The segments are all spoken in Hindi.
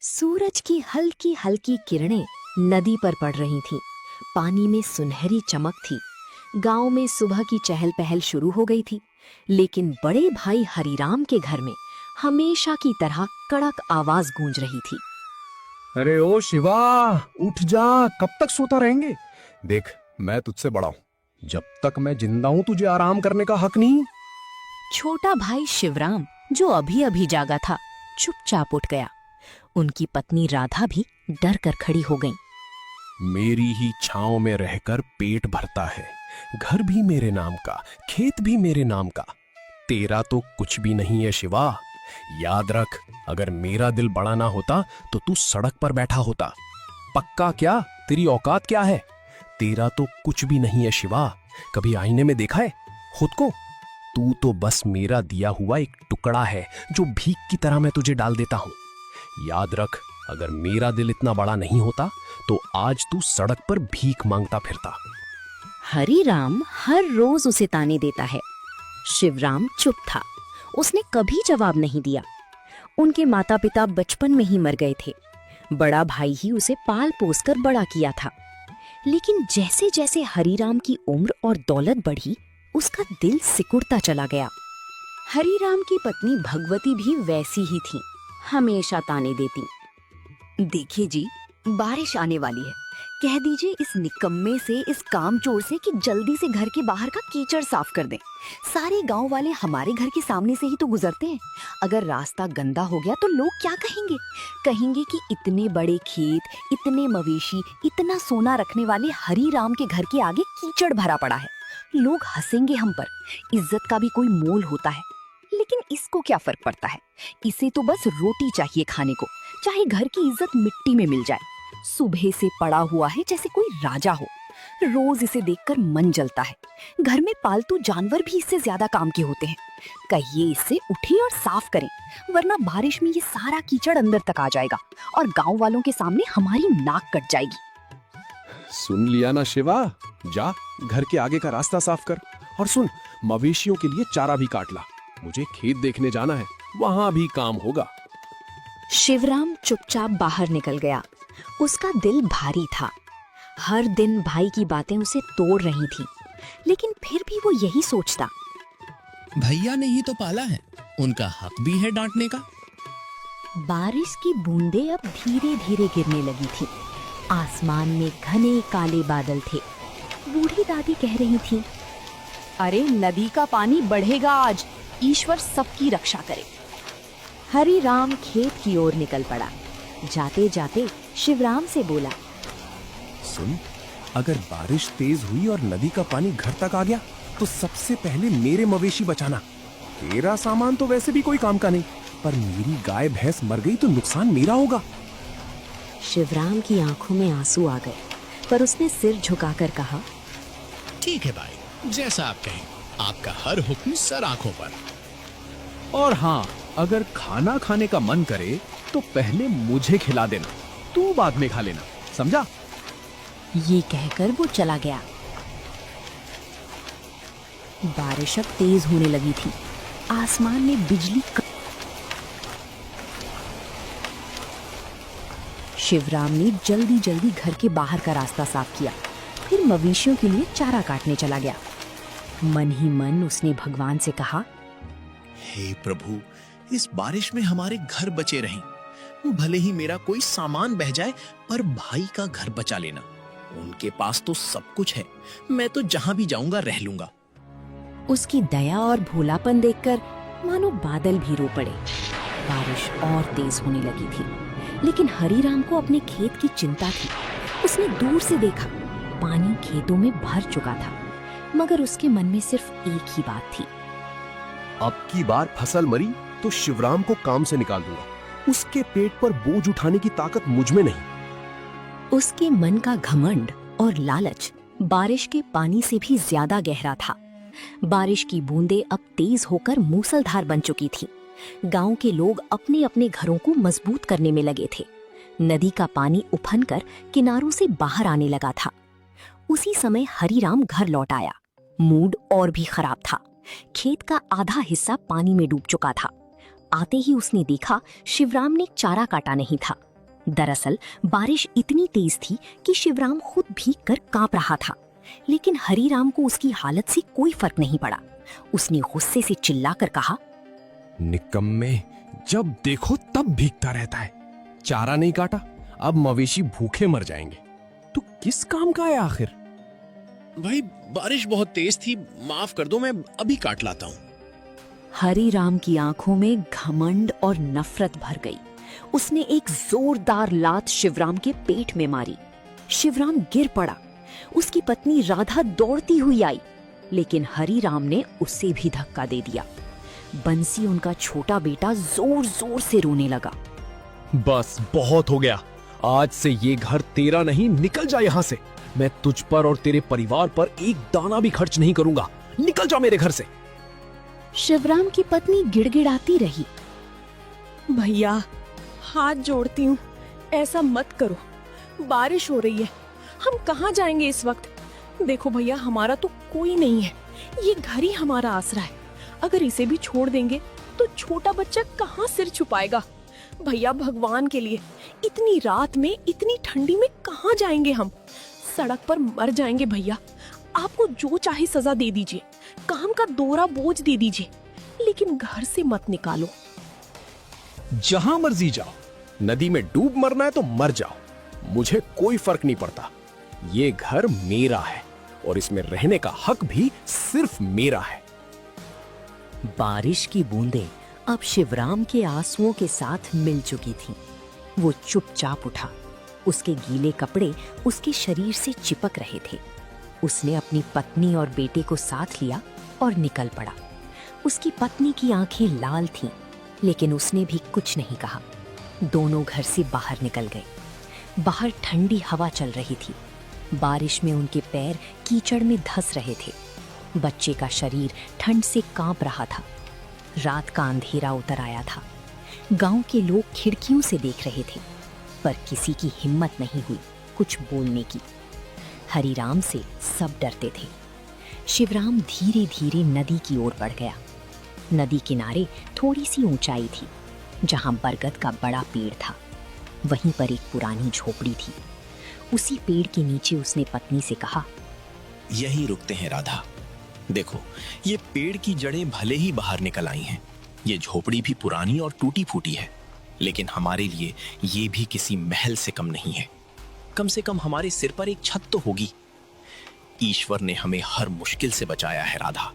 सूरज की हल्की हल्की किरणें नदी पर पड़ रही थीं। पानी में सुनहरी चमक थी। गांव में सुबह की चहल पहल शुरू हो गई थी, लेकिन बड़े भाई हरिराम के घर में हमेशा की तरह कड़क आवाज गूंज रही थी। अरे ओ शिवा, उठ जा, कब तक सोता रहेंगे? देख, मैं तुझसे बड़ा हूं। जब तक मैं जिंदा हूं तुझे आराम करने का हक नहीं। छोटा भाई शिवराम, जो अभी अभी जागा था, चुपचाप उठ गया। उनकी पत्नी राधा भी डर कर खड़ी हो गई। मेरी ही छांव में रहकर पेट भरता है, घर भी मेरे नाम का, खेत भी मेरे नाम का। तेरा तो कुछ भी नहीं है शिवा। याद रख, अगर मेरा दिल बड़ा ना होता तो तू सड़क पर बैठा होता। पक्का क्या? तेरी औकात क्या है? तेरा तो कुछ भी नहीं है शिवा। कभी आईने में देखा है खुद को? तू तो बस मेरा दिया हुआ एक टुकड़ा है जो भीख की तरह मैं तुझे डाल देता हूं। याद रख, अगर मेरा दिल इतना बड़ा नहीं होता तो आज तू सड़क पर भीख मांगता फिरता। हरिराम हर रोज उसे ताने देता है। शिवराम चुप था। उसने कभी जवाब नहीं दिया। उनके माता पिता बचपन में ही मर गए थे। बड़ा भाई ही उसे पाल पोस कर बड़ा किया था। लेकिन जैसे जैसे हरिराम की उम्र और दौलत बढ़ी, उसका दिल सिकुड़ता चला गया। हरिराम की पत्नी भगवती भी वैसी ही थी, हमेशा ताने देती। देखिए जी, बारिश आने वाली है। कह दीजिए इस निकम्मे से, इस कामचोर से कि जल्दी से घर के बाहर का कीचड़ साफ कर दें। सारे गांव वाले हमारे घर के सामने से ही तो गुजरते हैं। अगर रास्ता गंदा हो गया तो लोग क्या कहेंगे? कहेंगे कि इतने बड़े खेत, इतने मवेशी, इतना सोना रखने वाले हरिराम के घर के आगे कीचड़ भरा पड़ा है। लोग हंसेंगे हम पर। इज्जत का भी कोई मोल होता है। लेकिन इसको क्या फर्क पड़ता है? इसे तो बस रोटी चाहिए खाने को, चाहे घर की इज्जत मिट्टी में मिल जाए। सुबह से पड़ा हुआ है जैसे कोई राजा हो। रोज इसे देखकर मन जलता है। घर में पालतू जानवर भी इससे ज्यादा काम के होते हैं। कहिए इससे उठे और साफ करें, वरना बारिश में ये सारा कीचड़ अंदर तक आ जाएगा और गांव वालों के सामने हमारी नाक कट जाएगी। सुन लिया ना शिवा, जा घर के आगे का रास्ता साफ कर। और सुन, मवेशियों के लिए चारा भी काट ला। मुझे खेत देखने जाना है, वहां भी काम होगा। शिवराम चुपचाप बाहर निकल गया। उसका दिल भारी था। हर दिन भाई की बातें उसे तोड़ रही थी, लेकिन फिर भी वो यही सोचता, भैया ने ही तो पाला है, उनका हक भी है डांटने का। बारिश की बूंदें अब धीरे धीरे गिरने लगी थी। आसमान में घने काले बादल थे। बूढ़ी दादी कह रही थी, अरे नदी का पानी बढ़ेगा आज, ईश्वर सबकी रक्षा करे। हरिराम खेत की ओर निकल पड़ा। जाते जाते शिवराम से बोला, सुन, अगर बारिश तेज हुई और नदी का पानी घर तक आ गया तो सबसे पहले मेरे मवेशी बचाना। तेरा सामान तो वैसे भी कोई काम का नहीं, पर मेरी गाय भैंस मर गई तो नुकसान मेरा होगा। शिवराम की आंखों में आंसू आ गए, पर उसने सिर झुकाकर कहा, ठीक है भाई, जैसा आप कहें, आपका हर हुक्म सर आंखों पर। और हाँ, अगर खाना खाने का मन करे तो पहले मुझे खिला देना, तू बाद में खा लेना, समझा? ये कहकर वो चला गया। बारिश अब तेज होने लगी थी। आसमान में बिजली शिवराम ने जल्दी जल्दी घर के बाहर का रास्ता साफ किया, फिर मवेशियों के लिए चारा काटने चला गया। मन ही मन उसने भगवान से कहा, हे प्रभु, इस बारिश में हमारे घर बचे रहें। भले ही मेरा कोई सामान बह जाए, पर भाई का घर बचा लेना। उनके पास तो सब कुछ है, मैं तो जहां भी जाऊंगा रह लूंगा। उसकी दया और भोलापन देखकर मानो बादल भी रो पड़े। बारिश और तेज होने लगी थी, लेकिन हरिराम को अपने खेत की चिंता थी। उसने दूर से देखा, पानी खेतों में भर चुका था, मगर उसके मन में सिर्फ एक ही बात थी, अब की बार फसल मरी तो शिवराम को काम से निकाल दूंगा। उसके पेट पर बोझ उठाने की ताकत मुझ में नहीं। उसके मन का घमंड और लालच बारिश के पानी से भी ज्यादा गहरा था। बारिश की बूंदें अब तेज होकर मूसलधार बन चुकी थीं। गांव के लोग अपने अपने घरों को मजबूत करने में लगे थे। नदी का पानी उफनकर किनारों से बाहर आने लगा था। उसी समय हरिराम घर लौट आया। मूड और भी खराब था। खेत का आधा हिस्सा पानी में डूब चुका था। आते ही उसने देखा शिवराम ने चारा काटा नहीं था। दरअसल बारिश इतनी तेज थी कि शिवराम खुद भीग कर कांप रहा था, लेकिन हरीराम को उसकी हालत से कोई फर्क नहीं पड़ा। उसने गुस्से से चिल्लाकर कहा, निकम्मे, जब देखो तब भीगता रहता है। चारा नहीं काटा, अब मवेशी भूखे मर जाएंगे। तू किस काम का है आखिर? भाई बारिश बहुत तेज थी, माफ कर दो, मैं अभी काट लाता हूँ। हरीराम की आंखों में घमंड और नफरत भर गई। उसने एक जोरदार लात शिवराम के पेट में मारी। शिवराम गिर पड़ा। उसकी पत्नी राधा दौड़ती हुई आई, लेकिन हरीराम ने उसे भी धक्का दे दिया। बंसी, उनका छोटा बेटा, जोर जोर से रोने लगा। बस बहुत हो गया, आज से ये घर तेरा नहीं, निकल जा यहाँ से। मैं तुझ पर और तेरे परिवार पर एक दाना भी खर्च नहीं करूंगा। निकल जा मेरे घर से। शिवराम की पत्नी गिड़गिड़ाती रही। भैया हाथ जोड़ती हूँ, ऐसा मत करो। बारिश हो रही है, हम कहाँ जाएंगे इस वक्त? देखो भैया, हमारा तो कोई नहीं है, ये घर ही हमारा आसरा है। अगर इसे भी छोड़ देंगे तो छोटा बच्चा कहाँ सिर छुपाएगा? भैया भगवान के लिए, इतनी रात में इतनी ठंडी में कहाँ जाएंगे हम? सड़क पर मर जाएंगे भैया। आपको जो चाहे सजा दे दीजिए, काम का दोहरा बोझ दे दीजिए, लेकिन घर से मत निकालो। जहां मर्जी जाओ, नदी में डूब मरना है तो मर जाओ, मुझे कोई फर्क नहीं पड़ता। ये घर मेरा है और इसमें रहने का हक भी सिर्फ मेरा है। बारिश की बूंदें अब शिवराम के आंसुओं के साथ मिल चुकी थीं। वो चुपचाप उठा। उसके गीले कपड़े उसके शरीर से चिपक रहे थे। उसने अपनी पत्नी और बेटे को साथ लिया और निकल पड़ा। उसकी पत्नी की आंखें लाल थीं, लेकिन उसने भी कुछ नहीं कहा। दोनों घर से बाहर निकल गए। बाहर ठंडी हवा चल रही थी। बारिश में उनके पैर कीचड़ में धंस रहे थे। बच्चे का शरीर ठंड से कांप रहा था। रात का अंधेरा उतर आया था। गांव के लोग खिड़कियों से देख रहे थे, पर किसी की हिम्मत नहीं हुई कुछ बोलने की। हरीराम से सब डरते थे। शिवराम धीरे धीरे नदी की ओर बढ़ गया। नदी किनारे थोड़ी सी ऊंचाई थी, जहां बरगद का बड़ा पेड़ था। वहीं पर एक पुरानी झोपड़ी थी। उसी पेड़ के नीचे उसने पत्नी से कहा, यही रुकते हैं राधा। देखो, ये पेड़ की जड़ें भले ही बाहर निकल आई हैं, ये झोपड़ी भी पुरानी और टूटी फूटी है, लेकिन हमारे लिए ये भी किसी महल से कम नहीं है। कम से कम हमारे सिर पर एक छत तो होगी। ईश्वर ने हमें हर मुश्किल से बचाया है राधा,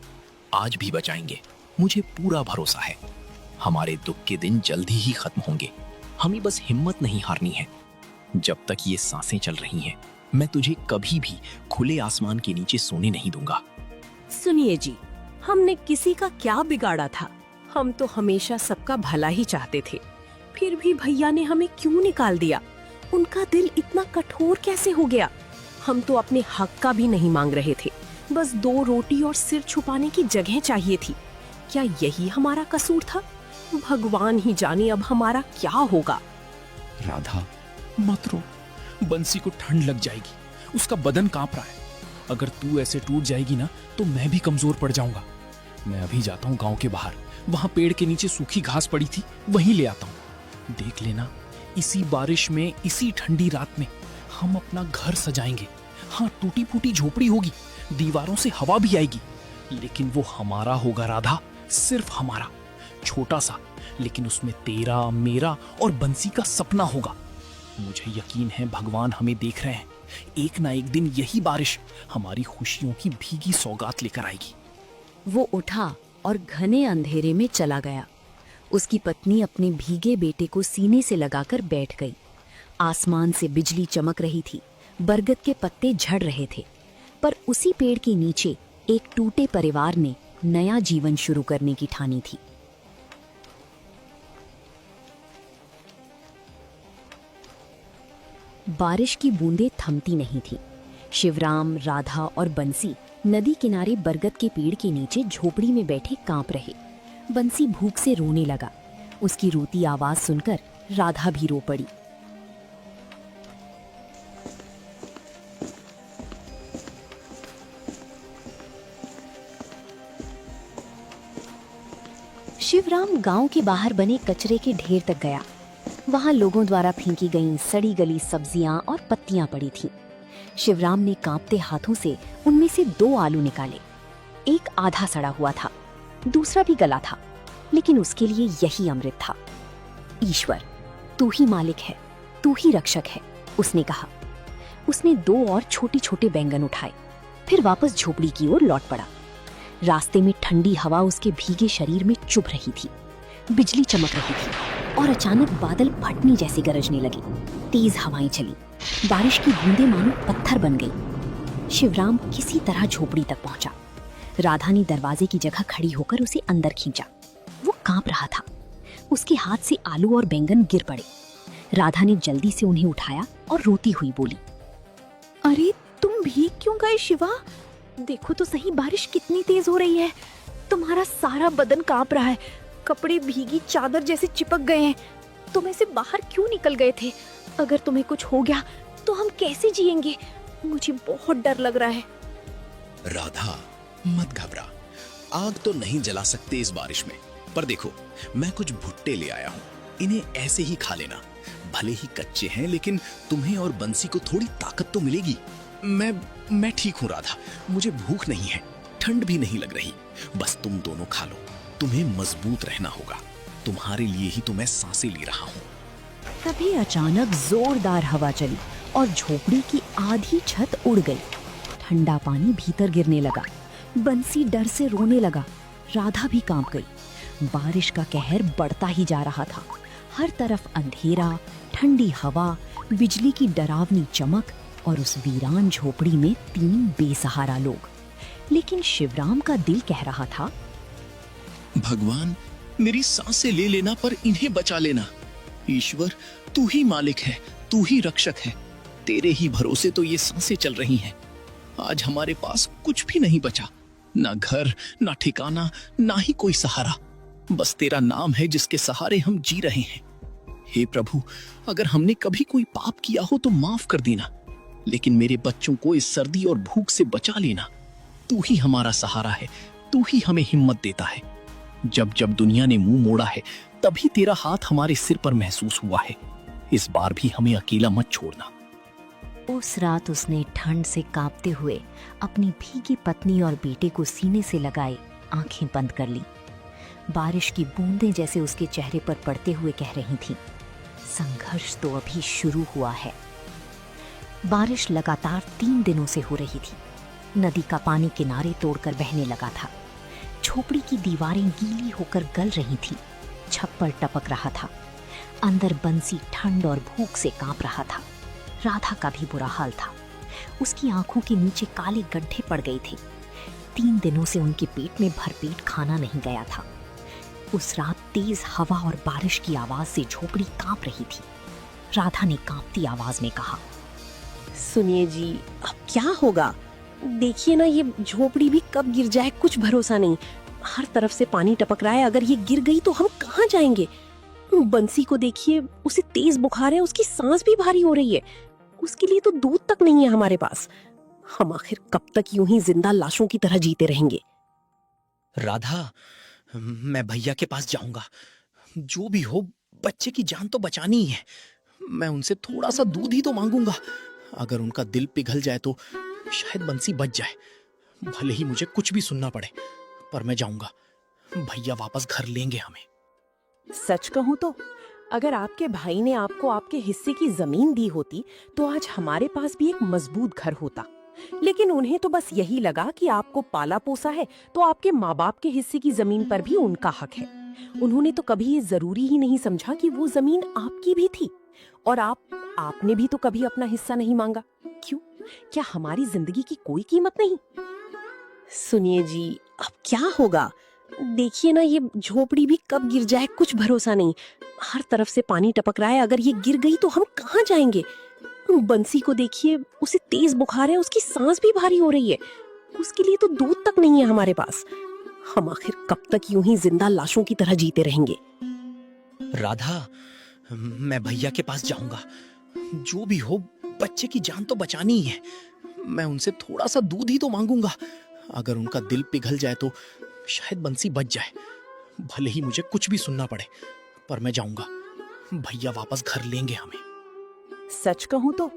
आज भी बचाएंगे, मुझे पूरा भरोसा है। हमारे दुख के दिन जल्दी ही खत्म होंगे, हमें बस हिम्मत नहीं हारनी है। जब तक ये सांसें चल रही हैं, मैं तुझे कभी भी खुले आसमान के नीचे सोने नहीं दूंगा। सुनिए जी, हमने किसी का क्या बिगाड़ा था? हम तो हमेशा सबका भला ही चाहते थे, फिर भी भैया ने हमें क्यों निकाल दिया? उनका दिल इतना कठोर कैसे हो गया? हम तो अपने हक का भी नहीं मांग रहे थे, बस 2 रोटी और सिर छुपाने की जगह चाहिए थी। क्या यही हमारा कसूर था? भगवान ही जाने अब हमारा क्या होगा। राधा मत रो, बंसी को ठंड लग जाएगी, उसका बदन कांप रहा है। अगर तू ऐसे टूट जाएगी ना तो मैं भी कमजोर पड़ जाऊंगा। मैं अभी जाता हूँ गांव के बाहर, वहां पेड़ के नीचे सूखी घास पड़ी थी, वहीं ले आता हूँ। देख लेना, इसी बारिश में, इसी ठंडी रात में हम अपना घर सजाएंगे। हाँ, टूटी फूटी झोपड़ी होगी, दीवारों से हवा भी आएगी, लेकिन वो हमारा होगा राधा, सिर्फ हमारा। छोटा सा, लेकिन उसमें तेरा, मेरा और बंसी का सपना होगा। मुझे यकीन है भगवान हमें देख रहे हैं। एक ना एक दिन यही बारिश हमारी खुशियों की भीगी सौगात लेकर आएगी। वो उठा और घने अंधेरे में चला गया। उसकी पत्नी अपने भीगे बेटे को सीने से लगाकर बैठ गई। आसमान से बिजली चमक रही थी, बरगद के पत्ते झड़ रहे थे, पर उसी पेड़ के नीचे एक टूटे परिवार ने नया जीवन शुरू करने की ठानी थी। बारिश की बूंदें थमती नहीं थीं। शिवराम, राधा और बंसी नदी किनारे बरगद के पेड़ के नीचे झोपड़ी में बैठे कांप रहे। बंसी भूख से रोने लगा। उसकी रोती आवाज सुनकर राधा भी रो पड़ी। शिवराम गांव के बाहर बने कचरे के ढेर तक गया। वहां लोगों द्वारा फेंकी गई सड़ी गली सब्जियां और पत्तियां पड़ी थीं। शिवराम ने कांपते हाथों से उनमें से 2 आलू निकाले। एक आधा सड़ा हुआ था, दूसरा भी गला था, लेकिन उसके लिए यही अमृत था। ईश्वर, तू ही मालिक है, तू ही रक्षक है, उसने कहा। उसने 2 और छोटे छोटे बैंगन उठाए, फिर वापस झोपड़ी की ओर लौट पड़ा। रास्ते में ठंडी हवा उसके भीगे शरीर में चुभ रही थी। बिजली चमक रही थी और अचानक बादल फटने जैसे गरजने लगे। तेज हवाएं चली, बारिश की बूंदें मानो पत्थर बन गई। शिवराम किसी तरह झोपड़ी तक पहुंचा। राधा ने दरवाजे की जगह खड़ी होकर उसे अंदर खींचा। वो कांप रहा था। उसके हाथ से आलू और बैंगन गिर पड़े। राधा ने जल्दी से उन्हें उठाया और रोती हुई बोली, अरे तुम भीग क्यों गए शिवा? देखो तो सही, बारिश कितनी तेज हो रही है। तुम्हारा सारा बदन कांप रहा है, कपड़े भीगी चादर जैसे चिपक गए हैं। तुम ऐसे बाहर क्यों निकल गए थे? अगर तुम्हें कुछ हो गया तो हम कैसे जिएंगे? मुझे बहुत डर लग रहा है। राधा, मत घबरा। आग तो नहीं जला सकते इस बारिश में, पर देखो, मैं कुछ भुट्टे ले आया हूँ। इन्हें ऐसे ही खा लेना। भले ही कच्चे हैं, लेकिन तुम्हें और बंसी को थोड़ी ताकत तो मिलेगी। मैं ठीक हूँ राधा, मुझे भूख नहीं है, ठंड भी नहीं लग रही। बस तुम दोनों खा लो। तुम्हें मजबूत रहना होगा। तुम्हारे लिए ही तो मैं सांसें ले रहा हूँ। तभी अचानक जोरदार हवा चली और झोपड़ी की आधी छत उड़ गई। ठंडा पानी भीतर गिरने लगा। बंसी डर से रोने लगा। राधा भी कांप गई। बारिश का कहर बढ़ता ही जा रहा था। हर तरफ अंधेरा, ठंडी हवा, बिजली की डरावनी चमक और उस वीरान झोपड़ी में 3 बेसहारा लोग। लेकिन शिवराम का दिल कह रहा था, भगवान, मेरी सांसें ले लेना, पर इन्हें बचा लेना। ईश्वर, तू ही मालिक है, तू ही रक्षक है। तेरे ही भरोसे तो ये सांसें चल रही हैं। आज हमारे पास कुछ भी नहीं बचा, ना घर, ना ठिकाना, ना ही कोई सहारा। बस तेरा नाम है जिसके सहारे हम जी रहे हैं। हे प्रभु, अगर हमने कभी कोई पाप किया हो तो माफ कर देना, लेकिन मेरे बच्चों को इस सर्दी और भूख से बचा लेना। तू ही हमारा सहारा है, तू ही हमें हिम्मत देता है। जब जब दुनिया ने मुंह मोड़ा है, तभी तेरा हाथ हमारे सिर पर महसूस हुआ है। इस बार भी हमें अकेला मत छोड़ना। उस रात उसने ठंड से कांपते हुए अपनी भीगी पत्नी और बेटे को सीने से लगाए आंखें बंद कर ली। बारिश की बूंदें जैसे उसके चेहरे पर पड़ते हुए कह रही थीं, संघर्ष तो अभी शुरू हुआ है। बारिश लगातार 3 दिनों से हो रही थी। नदी का पानी किनारे तोड़कर बहने लगा था। झोपड़ी की दीवारें गीली होकर गल रही थीं। छप्पर टपक रहा था। अंदर बंसी ठंड और भूख से कांप रहा था। राधा का भी बुरा हाल था। उसकी आंखों के नीचे काले गड्ढे पड़ गए थे। 3 दिनों से उनके पेट में भरपेट खाना नहीं गया था। उस रात तेज हवा और बारिश की आवाज से झोपड़ी कांप रही थी। राधा ने कांपती आवाज में कहा, सुनिए जी, अब क्या होगा? देखिए ना, ये झोपड़ी भी कब गिर जाए कुछ भरोसा नहीं। हर तरफ से पानी टपक रहा है। अगर ये गिर गई तो हम कहाँ जाएंगे? बंसी को देखिए, उसे तेज बुखार है, उसकी सांस भी भारी हो रही है। उसके लिए तो दूध तक नहीं है हमारे पास। हम आखिर कब तक यूं ही जिंदा लाशों की तरह जीते रहेंगे? राधा, मैं भैया के पास जाऊंगा। जो भी हो, बच्चे की जान तो बचानी ही है। मैं उनसे थोड़ा सा दूध ही तो मांगूंगा। अगर उनका दिल पिघल जाए तो शायद बंसी बच जाए। भले ही मुझे कुछ भी सुनना पड़े, पर मैं जाऊंगा। भैया वापस घर लेंगे हमें। सच कहूं तो अगर आपके भाई ने आपको आपके हिस्से की जमीन दी होती तो आज हमारे पास भी एक मजबूत घर होता। लेकिन उन्हें तो बस यही लगा कि आपको पाला पोसा है तो आपके माँ बाप के हिस्से की जमीन पर भी उनका हक है। उन्होंने तो कभी ये जरूरी ही नहीं समझा कि वो जमीन आपकी भी थी। और आपने भी तो कभी अपना हिस्सा नहीं मांगा। क्यों? क्या हमारी जिंदगी की कोई कीमत नहीं? सुनिए जी, अब क्या होगा? देखिए ना, ये झोपड़ी भी कब गिर जाए कुछ भरोसा नहीं। हर तरफ से पानी टपक रहा है। अगर ये गिर गई तो हम कहाँ जाएंगे? बंसी को देखिए, उसे तेज बुखार है, उसकी सांस भी भारी हो रही है। उसके लिए तो दूध तक नहीं है हमारे पास। हम आखिर कब तक यूं ही जिंदा लाशों की तरह जीते रहेंगे? राधा, मैं भैया के पास जाऊंगा। जो भी हो, बच्चे की जान तो बचानी ही है। मैं उनसे थोड़ा सा दूध ही तो मांगूंगा। अगर उनका दिल पिघल जाए तो शायद बंसी बच जाए। भले ही मुझे कुछ भी सुनना पड़े, पर मैं जाऊंगा। भैया वापस घर लेंगे हमें। सच कहूं तो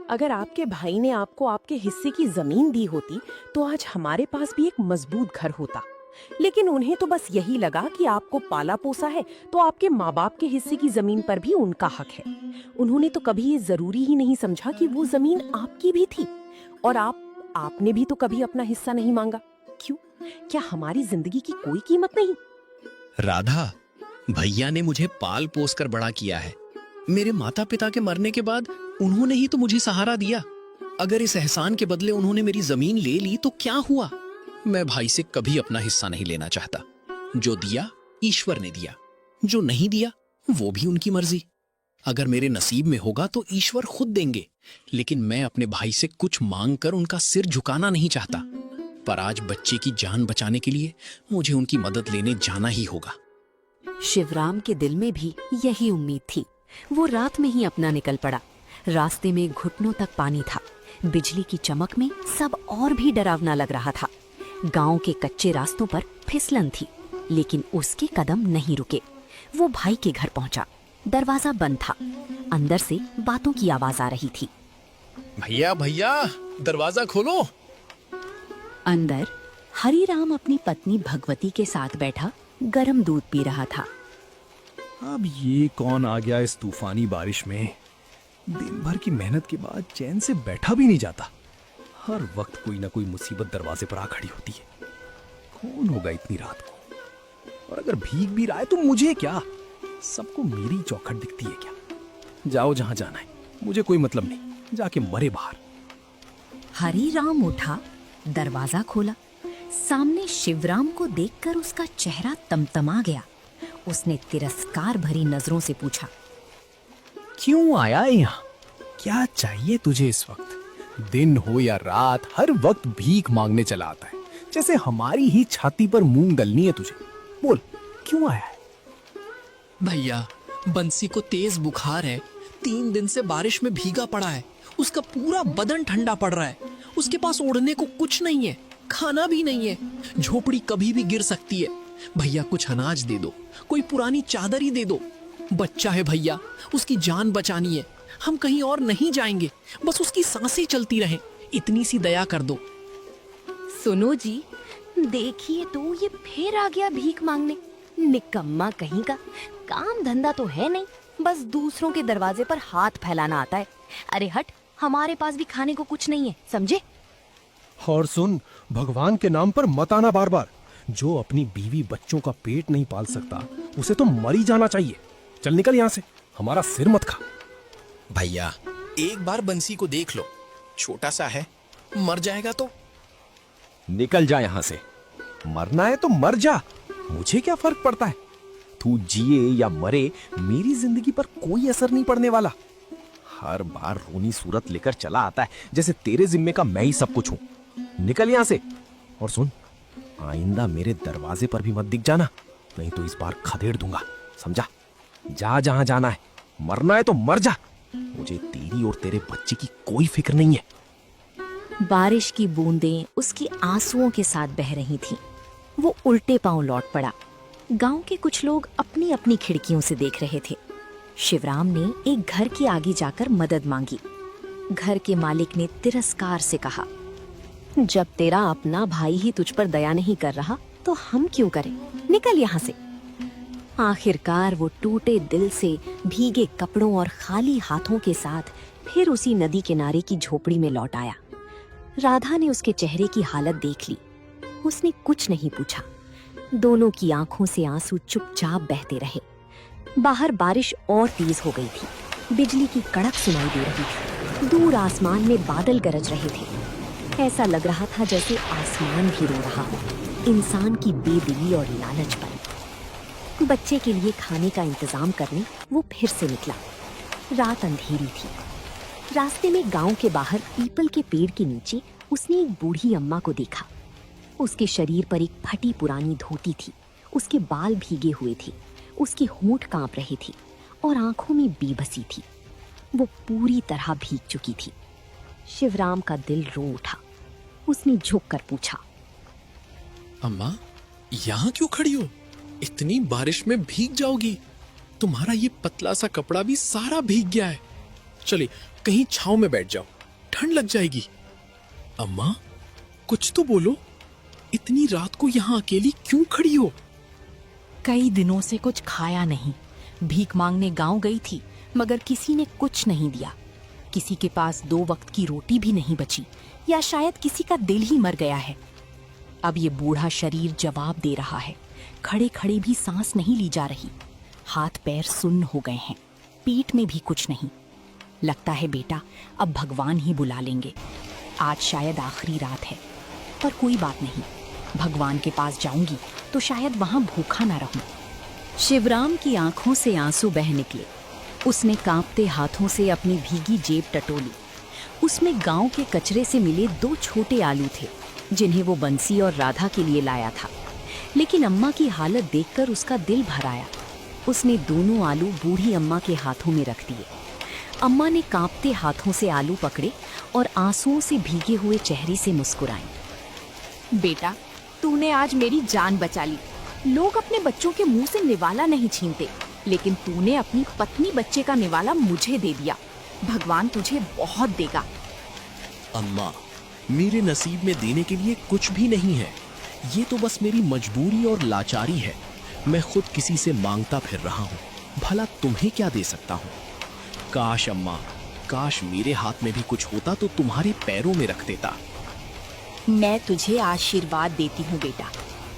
अगर आपके भाई ने आपको आपके हिस्से की जमीन दी होती तो आज हमारे पास भी एक मजबूत घर होता। लेकिन उन्हें तो बस यही लगा कि आपको पाला पोसा है तो आपके माँ बाप के हिस्से की जमीन पर भी उनका हक है। उन्होंने तो कभी ये जरूरी ही नहीं समझा कि वो जमीन आपकी भी थी। और आपने भी तो कभी अपना हिस्सा नहीं मांगा। क्यों? क्या हमारी जिंदगी की कोई कीमत नहीं? राधा, भैया ने मुझे पाल पोस कर बड़ा किया है। मेरे माता पिता के मरने के बाद उन्होंने ही तो मुझे सहारा दिया। अगर इस एहसान के बदले उन्होंने मेरी जमीन ले ली तो क्या हुआ? मैं भाई से कभी अपना हिस्सा नहीं लेना चाहता। जो दिया ईश्वर ने दिया, जो नहीं दिया वो भी उनकी मर्जी। अगर मेरे नसीब में होगा तो ईश्वर खुद देंगे, लेकिन मैं अपने भाई से कुछ मांग कर उनका सिर झुकाना नहीं चाहता। पर आज बच्चे की जान बचाने के लिए मुझे उनकी मदद लेने जाना ही होगा। शिवराम के दिल में भी यही उम्मीद थी। वो रात में ही अपना निकल पड़ा। रास्ते में घुटनों तक पानी था। बिजली की चमक में सब और भी डरावना लग रहा था। गांव के कच्चे रास्तों पर फिसलन थी, लेकिन उसके कदम नहीं रुके। वो भाई के घर पहुंचा। दरवाजा बंद था। अंदर से बातों की आवाज आ रही थी। भैया भैया, दरवाजा खोलो। अंदर हरीराम अपनी पत्नी भगवती के साथ बैठा गरम दूध पी रहा था। अब ये कौन आ गया इस तूफानी बारिश में? दिन भर की मेहनत के बाद चैन से बैठा भी नहीं जाता। हर वक्त कोई ना कोई मुसीबत दरवाजे पर आ खड़ी होती है। कौन होगा इतनी रात को? और अगर भीग भी रहा है तो मुझे क्या? सबको मेरी चौखट दिखती है क्या? जाओ जहां जाना है, मुझे कोई मतलब नहीं। जाके मरे बाहर। हरीराम उठा, दरवाजा खोला। सामने शिवराम को देखकर उसका चेहरा तमतमा गया। उसने तिरस्कार भरी नजरों से पूछा, क्यों आया यहाँ? क्या चाहिए तुझे इस वक्त? दिन हो या रात, हर वक्त भीख मांगने चला आता है, जैसे हमारी ही छाती पर मूंग डलनी है तुझे। बोल, क्यों आया है? भैया, बंसी को तेज बुखार है। 3 दिन से बारिश में भीगा पड़ा है। उसका पूरा बदन ठंडा पड़ रहा है। उसके पास ओढ़ने को कुछ नहीं है, खाना भी नहीं है। झोपड़ी कभी भी गिर सकती है। भैया कुछ अनाज दे दो, कोई पुरानी चादर ही दे दो। बच्चा है भैया, उसकी जान बचानी है। हम कहीं और नहीं जाएंगे, बस उसकी सांसें चलती रहें। इतनी सी दया कर दो। सुनो जी, देखिए तो ये फिर आ गया भीख मांगने। निकम्मा कहीं का। काम धंधा तो है नहीं, बस दूसरों के दरवाजे पर हाथ फैलाना आता है। अरे हट, हमारे पास भी खाने को कुछ नहीं है, समझे? और सुन, भगवान के नाम पर मत आना बार बार। जो अपनी बीवी बच्चों का पेट नहीं पाल सकता, उसे तो मर ही जाना चाहिए। चल निकल यहाँ से, हमारा सिर मत खा। भैया, एक बार बंसी को देख लो, छोटा सा है, मर जाएगा तो। निकल जा यहाँ से। मरना है तो मर जा, मुझे क्या फर्क पड़ता है? तू जिए या मरे, मेरी जिंदगी पर कोई असर नहीं पड़ने वाला। हर बार रोनी सूरत लेकर चला आता है, जैसे तेरे जिम्मे का मैं ही सब कुछ हूं। निकल यहाँ से। और सुन, आइंदा मेरे दरवाजे पर भी मत दिख जाना, नहीं तो इस बार खदेड़ दूंगा, समझा? जा जहां जाना है, मरना है तो मर जा। मुझे तेरी और तेरे बच्चे की कोई फिक्र नहीं है। बारिश की बूंदें उसकी आंसुओं के साथ बह रही थीं। वो उल्टे पांव लौट पड़ा। गांव के कुछ लोग अपनी अपनी खिड़कियों से देख रहे थे। शिवराम ने एक घर के आगे जाकर मदद मांगी। घर के मालिक ने तिरस्कार से कहा, जब तेरा अपना भाई ही तुझ पर दया नहीं कर रहा तो हम क्यों करें? निकल यहाँ से। आखिरकार वो टूटे दिल से, भीगे कपड़ों और खाली हाथों के साथ फिर उसी नदी किनारे की झोपड़ी में लौट आया। राधा ने उसके चेहरे की हालत देख ली। उसने कुछ नहीं पूछा। दोनों की आंखों से आंसू चुपचाप बहते रहे। बाहर बारिश और तेज हो गई थी। बिजली की कड़क सुनाई दे रही थी। दूर आसमान में बादल गरज रहे थे। ऐसा लग रहा था जैसे आसमान भी रो रहा हो, इंसान की बेदिली और लालच पर। बच्चे के लिए खाने का इंतजाम करने वो फिर से निकला। रात अंधेरी थी। रास्ते में गांव के बाहर पीपल के पेड़ के नीचे उसने एक बूढ़ी अम्मा को देखा। उसके शरीर पर एक फटी पुरानी धोती थी। उसके बाल भीगे हुए थे। उसके होंठ कांप रहे थे और आंखों में बेबसी थी। वो पूरी तरह भीग चुकी थी। शिवराम का दिल रो उठा। उसने झुककर पूछा, अम्मा, यहाँ क्यों खड़ी हो? इतनी बारिश में भीग जाओगी। तुम्हारा ये पतला सा कपड़ा भी सारा भीग गया है। चले कहीं छांव में बैठ जाओ, ठंड लग जाएगी। अम्मा, कुछ तो बोलो, इतनी रात को यहाँ अकेली क्यों खड़ी हो? कई दिनों से कुछ खाया नहीं, भीख मांगने गांव गई थी, मगर किसी ने कुछ नहीं दिया। किसी के पास 2 वक्त की रोटी भी नहीं बची, या शायद किसी का दिल ही मर गया है। अब ये बूढ़ा शरीर जवाब दे रहा है। खड़े खड़े भी सांस नहीं ली जा रही, हाथ पैर सुन्न हो गए हैं, पीठ में भी कुछ नहीं। लगता है बेटा अब भगवान ही बुला लेंगे। आज शायद आखिरी रात है, पर कोई बात नहीं, भगवान के पास जाऊंगी तो शायद वहां भूखा ना रहूं। शिवराम की आंखों से आंसू बह निकले। उसने कांपते हाथों से अपनी भीगी जेब टटोली। उसमें गांव के कचरे से मिले 2 छोटे आलू थे, जिन्हें वो बंसी और राधा के लिए लाया था। लेकिन अम्मा की हालत देखकर उसका दिल भर आया। उसने दोनों आलू बूढ़ी अम्मा के हाथों में रख दिए। अम्मा ने कांपते हाथों से आलू पकड़े और आंसुओं से भीगे हुए चेहरे से मुस्कुराई। बेटा, तूने आज मेरी जान बचा ली। लोग अपने बच्चों के मुंह से निवाला नहीं छीनते, लेकिन तूने अपनी पत्नी बच्चे का निवाला मुझे दे दिया। भगवान तुझे बहुत देगा। अम्मा, मेरे नसीब में देने के लिए कुछ भी नहीं है। ये तो बस मेरी मजबूरी और लाचारी है। मैं खुद किसी से मांगता फिर रहा हूँ, भला तुम्हें क्या दे सकता हूँ? काश अम्मा, काश मेरे हाथ में भी कुछ होता तो तुम्हारे पैरों में रख देता। मैं तुझे आशीर्वाद देती हूँ बेटा।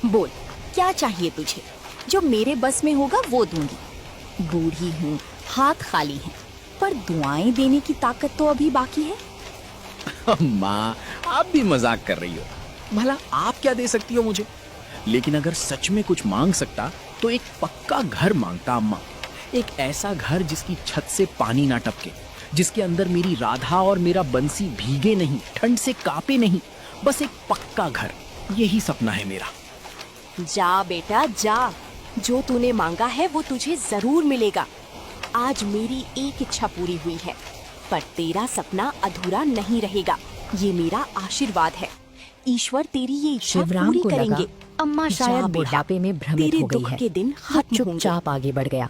बोल, क्या चाहिए तुझे? जो मेरे बस में होगा वो दूंगी। बूढ़ी हूँ, हाथ खाली हैं, पर दुआएं देने की ताकत तो अभी बाकी है। अम्मा, आप भी मजाक कर रही हो। भला आप क्या दे सकती हो मुझे? लेकिन अगर सच में कुछ मांग सकता तो एक पक्का घर मांगता अम्मा। एक ऐसा घर जिसकी छत से पानी ना टपके, जिसके अंदर मेरी राधा और मेरा बंसी भीगे नहीं, ठंड से कांपे नहीं। बस एक पक्का घर, यही सपना है मेरा। जा बेटा जा, जो तूने मांगा है वो तुझे जरूर मिलेगा। आज मेरी एक इच्छा पूरी हुई है, पर तेरा सपना अधूरा नहीं रहेगा। ये मेरा आशीर्वाद है। ईश्वर तेरी ये इच्छा शिवराम पूरी को लगा करेंगे। अम्मा जा शायद बेटा, बुढ़ापे में भ्रमित तेरे हो गई दुख है। के दिन वो खत्म होंगे। चुपचाप आगे बढ़ गया।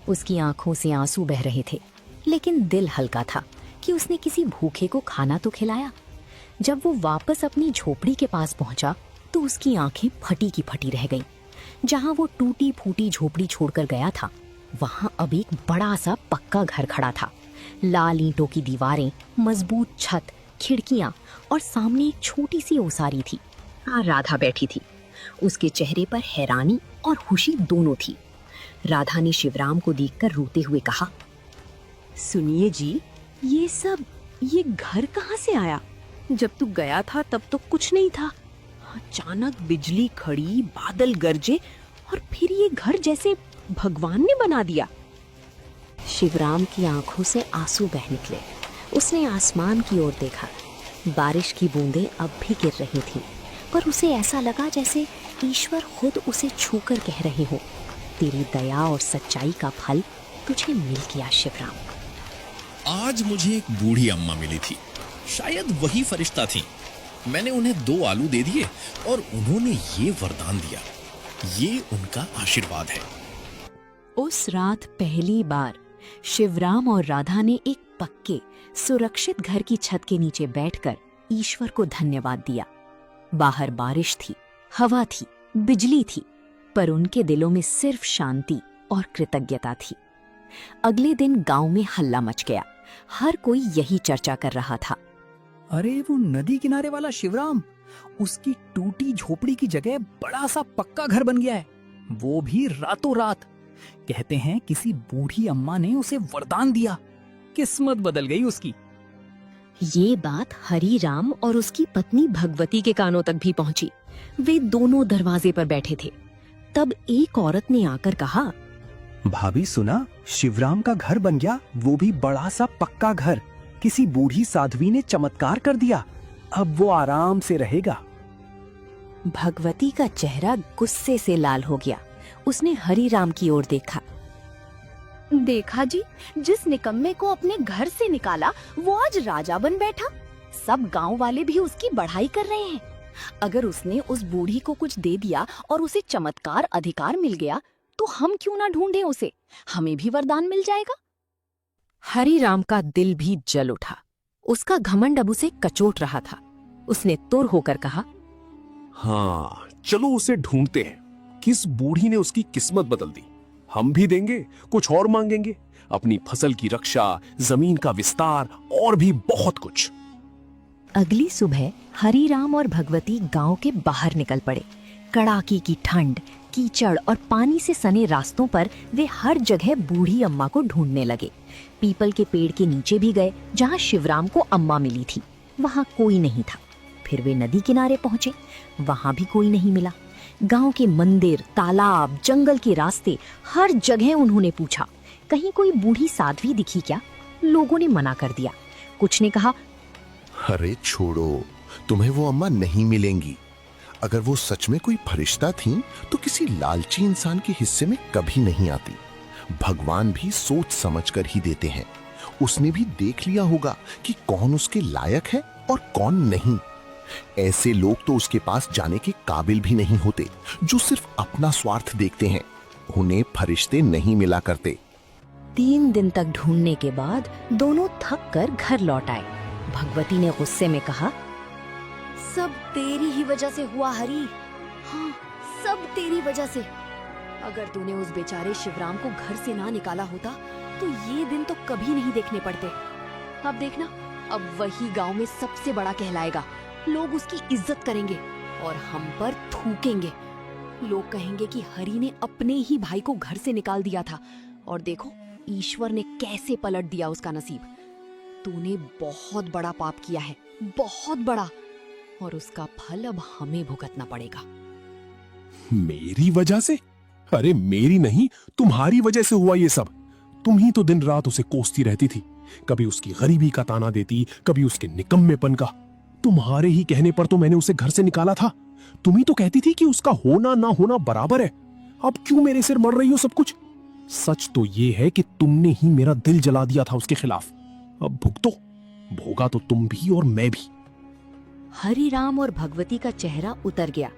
उसकी आंखों से आंसू बह रहे थे, लेकिन दिल हल्का था कि उसने किसी भूखे को खाना तो खिलाया। जब वो वापस अपनी झोपड़ी के पास पहुंचा तो उसकी आंखें फटी की फटी रह गईं। जहां वो टूटी फूटी झोपड़ी छोड़कर गया था, वहां अब एक बड़ा सा पक्का घर खड़ा था। लाल ईंटों की दीवारें, मजबूत छत, खिड़कियां और सामने एक छोटी सी ओसारी थी। राधा बैठी थी। उसके चेहरे पर हैरानी और खुशी दोनों थी। राधा ने शिवराम को देखकर रोते हुए कहा, सुनिए जी, ये घर कहाँ से आया? जब तू गया था तब तो कुछ नहीं था। अचानक बिजली खड़ी, बादल गरजे और फिर ये घर जैसे भगवान ने बना दिया। शिवराम की आंखों से आंसू बह निकले। उसने आसमान की ओर देखा। बारिश की बूंदें अब भी गिर रही थीं, पर उसे ऐसा लगा जैसे ईश्वर खुद उसे छूकर कह रहे हो, तेरी दया और सच्चाई का फल तुझे मिल गया शिवराम। आज मुझे एक बूढ़ी अम्मा मिली थी, शायद वही फरिश्ता थी। मैंने उन्हें 2 आलू दे दिए और उन्होंने ये वरदान दिया। ये उनका आशीर्वाद है। उस रात पहली बार शिवराम और राधा ने एक पक्के सुरक्षित घर की छत के नीचे बैठकर ईश्वर को धन्यवाद दिया। बाहर बारिश थी, हवा थी, बिजली थी, पर उनके दिलों में सिर्फ शांति और कृतज्ञता थी। अगले दिन गांव में हल्ला मच गया। हर कोई यही चर्चा कर रहा था। अरे वो नदी किनारे वाला शिवराम, उसकी टूटी झोपड़ी की जगह बड़ा सा पक्का घर बन गया है, वो भी रातों रात। कहते हैं किसी बूढ़ी अम्मा ने उसे वरदान दिया, किस्मत बदल गई उसकी। ये बात हरी राम और उसकी पत्नी भगवती के कानों तक भी पहुंची। वे दोनों दरवाजे पर बैठे थे। तब एक औरत ने आकर कहा, भाभी सुना, शिवराम का घर बन गया, वो भी बड़ा सा पक्का घर। किसी बूढ़ी साध्वी ने चमत्कार कर दिया, अब वो आराम से रहेगा। भगवती का चेहरा गुस्से से लाल हो गया। उसने हरी राम की ओर देखा। देखा जी, जिस निकम्मे को अपने घर से निकाला वो आज राजा बन बैठा। सब गांव वाले भी उसकी बढ़ाई कर रहे हैं। अगर उसने उस बूढ़ी को कुछ दे दिया और उसे चमत्कार अधिकार मिल गया तो हम क्यों ना ढूंढें उसे, हमें भी वरदान मिल जाएगा। हरिराम का दिल भी जल उठा। उसका घमंड अब उसे कचोट रहा था। उसने तुर होकर कहा, हाँ, चलो उसे ढूंढते हैं। किस बूढ़ी ने उसकी किस्मत बदल दी? हम भी देंगे, कुछ और मांगेंगे, अपनी फसल की रक्षा, जमीन का विस्तार और भी बहुत कुछ। अगली सुबह हरिराम और भगवती गांव के बाहर निकल पड़े। कड़ाकी की ठंड, कीचड़ और पानी से सने रास्तों पर वे हर जगह बूढ़ी अम्मा को ढूंढने लगे। पीपल के पेड़ के नीचे भी गए जहां शिवराम को अम्मा मिली थी। वहां कोई नहीं था। फिर वे नदी किनारे पहुंचे, वहां भी कोई नहीं मिला। गांव के मंदिर, तालाब, जंगल के रास्ते, हर जगह उन्होंने पूछा, कहीं कोई बूढ़ी साध्वी दिखी क्या? लोगों ने मना कर दिया। कुछ ने कहा, अरे छोड़ो, तुम्हें वो अम्मा नहीं मिलेंगी। अगर वो सच में कोई फरिश्ता थीं, तो किसी लालची इंसान के हिस्से में कभी नहीं आती। भगवान भी सोच समझकर ही देते हैं। उसने भी देख लिया होगा कि कौन उसके लायक है और कौन नहीं। ऐसे लोग तो उसके पास जाने के काबिल भी नहीं होते, जो सिर्फ अपना स्वार्थ देखते हैं। उन्हें फरिश्ते नहीं मिला करते। 3 दिन तक ढूंढने के बाद दोनों थक कर घर लौट आए। भगवती ने गुस्से में कहा, सब तेरी ही वजह से हुआ हरी। हाँ, सब तेरी वजह से। अगर तूने उस बेचारे शिवराम को घर से ना निकाला होता तो ये दिन तो कभी नहीं देखने पड़ते। अब देखना, अब वही गांव में सबसे बड़ा कहलाएगा। लोग उसकी इज्जत करेंगे और हम पर थूकेंगे। लोग कहेंगे कि हरी ने अपने ही भाई को घर से निकाल दिया था और देखो ईश्वर ने कैसे पलट दिया उसका नसीब। तूने बहुत बड़ा पाप किया है, बहुत बड़ा, और उसका फल अब हमें भुगतना पड़ेगा। मेरी वजह से? अरे मेरी नहीं, तुम्हारी वजह से हुआ ये सब। तुम ही तो दिन रात उसे कोसती रहती थी। कभी उसकी गरीबी का ताना देती, कभी उसके निकम्मेपन का। तुम्हारे ही कहने पर तो मैंने उसे घर से निकाला था। तुम ही तो कहती थी कि उसका होना ना होना बराबर है। अब क्यों मेरे सिर मर रही हो सब कुछ? सच तो ये है कि तुमने ही मेरा दिल जला दिया था उसके खिलाफ। अब भुगतो, भोगा तो तुम भी और मैं भी। हरिराम और भगवती का चेहरा उतर गया।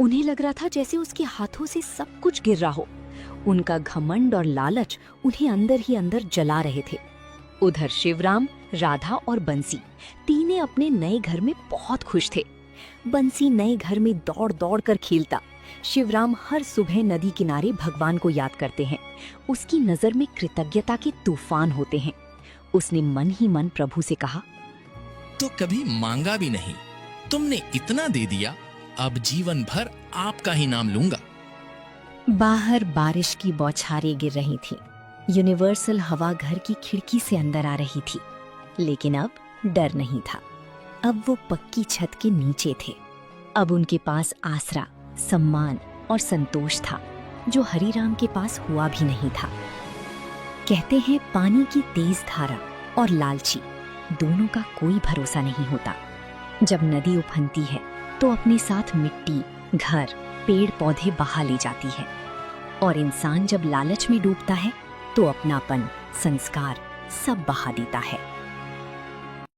उन्हें लग रहा था जैसे उसके हाथों से सब कुछ गिर रहा हो। उनका घमंड और लालच उन्हें अंदर ही अंदर जला रहे थे। उधर शिवराम, राधा और बंसी तीनों अपने नए घर में बहुत खुश थे। बंसी नए घर में दौड़ दौड़ कर खेलता। शिवराम हर सुबह नदी किनारे भगवान को याद करते हैं। उसकी नजर में कृतज्ञता के तूफान होते हैं। उसने मन ही मन प्रभु से कहा, तो कभी मांगा भी नहीं, तुमने इतना दे दिया, अब जीवन भर आपका ही नाम लूंगा। बाहर बारिश की बौछारें गिर रही थी। यूनिवर्सल हवा घर की खिड़की से अंदर आ रही थी। लेकिन अब डर नहीं था। अब वो पक्की छत के नीचे थे। अब उनके पास आसरा, सम्मान और संतोष था, जो हरिराम के पास हुआ भी नहीं था। कहते हैं पानी की तेज धारा और लालची दोनों का कोई भरोसा नहीं होता। जब नदी उफनती है तो अपने साथ मिट्टी, घर, पेड़ पौधे बहा ले जाती है, और इंसान जब लालच में डूबता है तो अपनापन, संस्कार सब बहा देता है।